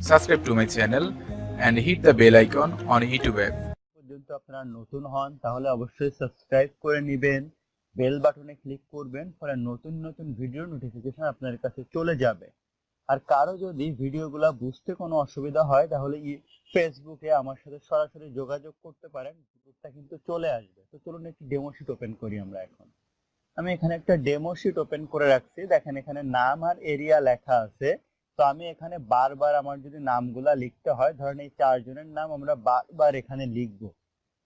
subscribe to my channel and hit the bell icon on YouTube app. পর্যন্ত আপনারা নতুন হন তাহলে অবশ্যই সাবস্ক্রাইব করে নেবেন, বেল বাটনে ক্লিক করবেন, ফলে নতুন নতুন ভিডিও নোটিফিকেশন আপনার কাছে চলে যাবে। আর কারো যদি ভিডিওগুলো বুঝতে কোনো অসুবিধা হয় তাহলে ফেসবুকে আমার সাথে সরাসরি যোগাযোগ করতে পারেন, গ্রুপটা কিন্তু চলে আসবে। তো চলুন একটি ডেমো শিট ওপেন করি আমরা এখন। আমি এখানে একটা ডেমো শিট ওপেন করে রাখছি, দেখেন এখানে নাম আর এরিয়া লেখা আছে। তো আমি এখানে বারবার আমার যদি নামগুলা লিখতে হয়, ধরেন এই 4 জনের নাম আমরা বারবার এখানে লিখবো,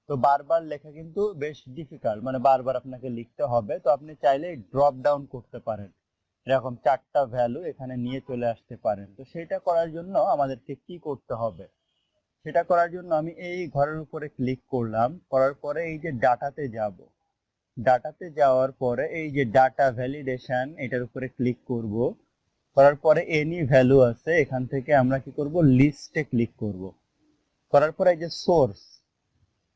তো বারবার লেখা কিন্তু বেশ ডিফিকাল্ট, মানে বারবার আপনাকে লিখতে হবে। তো আপনি চাইলে ড্রপ ডাউন করতে পারেন, এরকম 4টা ভ্যালু এখানে নিয়ে চলে আসতে পারেন। তো সেটা করার জন্য আমাদেরকে কি করতে হবে, সেটা করার জন্য আমি এই ঘরের উপরে ক্লিক করলাম, করার পরে এই যে ডাটাতে যাব, ডাটাতে যাওয়ার পরে এই যে ডাটা ভ্যালিডেশন এটার উপরে ক্লিক করব, করার পরে এনি ভ্যালু আছে, এখান থেকে আমরা কি করব, লিস্টে ক্লিক করব। করার পরে এই যে সোর্স,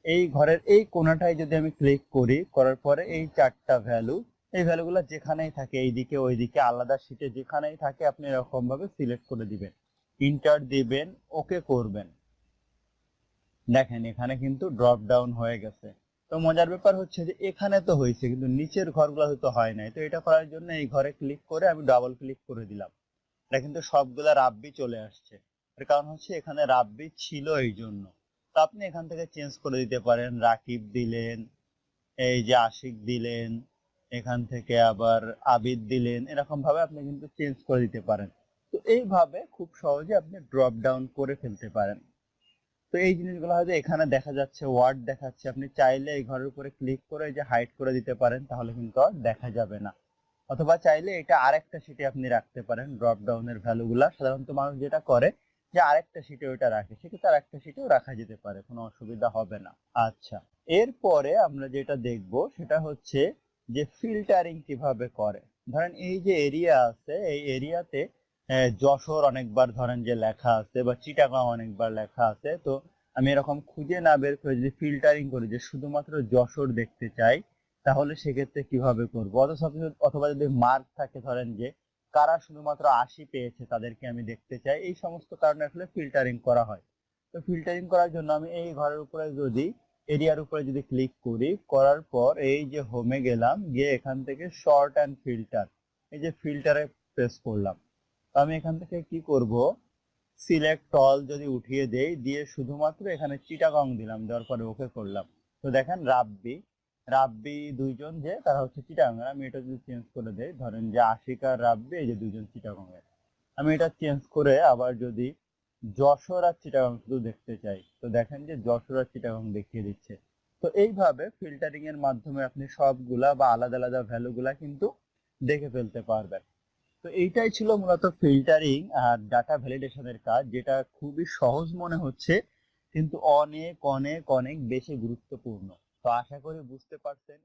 এই ঘরের এই কোণাটায় যদি আমি ক্লিক করি, করার পরে এই 4টা ভ্যালু, এই ভ্যালুগুলো যেখানেই থাকে, এইদিকে ওইদিকে আলাদা শিটে যেখানেই থাকে আপনি এরকম ভাবে সিলেক্ট করে দিবেন, ইন্টার দিবেন, ওকে করবেন। দেখেন এখানে কিন্তু ড্রপ ডাউন হয়ে গেছে। তো মজার ব্যাপার হচ্ছে যে এখানে তো হয়েছে কিন্তু নিচের ঘরগুলো হয়তো হয় নাই। তো এটা করার জন্য এই ঘরে ক্লিক করে আমি ডাবল ক্লিক করে দিলাম, এটা কিন্তু সবগুলা রাব্বি চলে আসছে। এর কারণ হচ্ছে এখানে রাব্বি ছিল এই জন্য। তো আপনি এখান থেকে চেঞ্জ করে দিতে পারেন, রাকিব দিলেন, এই যে আশিক দিলেন, এখান থেকে আবার আবিদ দিলেন, এরকম ভাবে আপনি কিন্তু চেঞ্জ করে দিতে পারেন। তো এইভাবে খুব সহজে আপনি ড্রপ ডাউন করে ফেলতে পারেন। তো এই জিনিসগুলো হয়তো এখানে দেখা যাচ্ছে, ওয়ার্ড দেখাচ্ছে, আপনি চাইলে এই ঘরের উপরে ক্লিক করে যে হাইড করে দিতে পারেন, তাহলে কিন্তু আর দেখা যাবে না। অথবা চাইলে এটা আরেকটা শিটে আপনি রাখতে পারেন, ড্রপ ডাউনের ভ্যালুগুলা সাধারণত মানুষ যেটা করে যে আরেকটা শিটে ওইটা রাখে, সেক্ষেত্রে আরেকটা শিটেও রাখা যেতে পারে, কোনো অসুবিধা হবে না। আচ্ছা, এরপরে আমরা যেটা দেখব সেটা হচ্ছে যে ফিল্টারিং কিভাবে করে। ধরেন এই যে এরিয়া আছে, এই এরিয়াতে যশোর অনেকবার ধরেন যে লেখা আছে, বা চিটাগাং অনেকবার লেখা আছে। তো আমি এরকম খুঁজে না বের করে যদি ফিল্টারিং করি যে শুধুমাত্র যশোর দেখতে চাই, তাহলে সেক্ষেত্রে কিভাবে করবো। অথবা যদি মার্ক থাকে, ধরেন যে কারা শুধুমাত্র 80 পেয়েছে তাদেরকে আমি দেখতে চাই, এই সমস্ত কারণে আসলে ফিল্টারিং করা হয়। তো ফিল্টারিং করার জন্য আমি এই ঘরের উপরে যদি এরিয়ার উপরে যদি ক্লিক করি, করার পর এই যে হোমে গেলাম, গিয়ে এখান থেকে শর্ট অ্যান্ড ফিল্টার, এই যে ফিল্টারে প্রেস করলাম। তো আমি এখান থেকে কি করব, সিলেক্ট অল যদি উঠিয়ে দেই, দিয়ে শুধুমাত্র এখানে চিটাগং দিলাম, দেওয়ার পরে ওকে করলাম। তো দেখেন রাব্বি রাব্বি দুইজন যে তারা হচ্ছে চিটাগং এর। আমি এটা যদি চেঞ্জ করে দেই, ধরেন যে আশিক আর রাব্বি এই যে দুইজন চিটাগং এর, আমি এটা চেঞ্জ করে আবার যদি যশোর আর চিটাগং শুধু দেখতে চাই, তো দেখেন যে যশোর আর চিটাগং দেখিয়ে দিচ্ছে। তো এইভাবে ফিল্টারিং এর মাধ্যমে আপনি সবগুলা বা আলাদা আলাদা ভ্যালুগুলা কিন্তু দেখে ফেলতে পারবেন। তো এইটাই ছিল মূলত ফিল্টারিং আর ডাটা ভ্যালিডেশনের কাজ, যেটা খুবই সহজ মনে হচ্ছে কিন্তু অনেক অনেক অনেক বেশি গুরুত্বপূর্ণ। তো আশা করি বুঝতে পারছেন।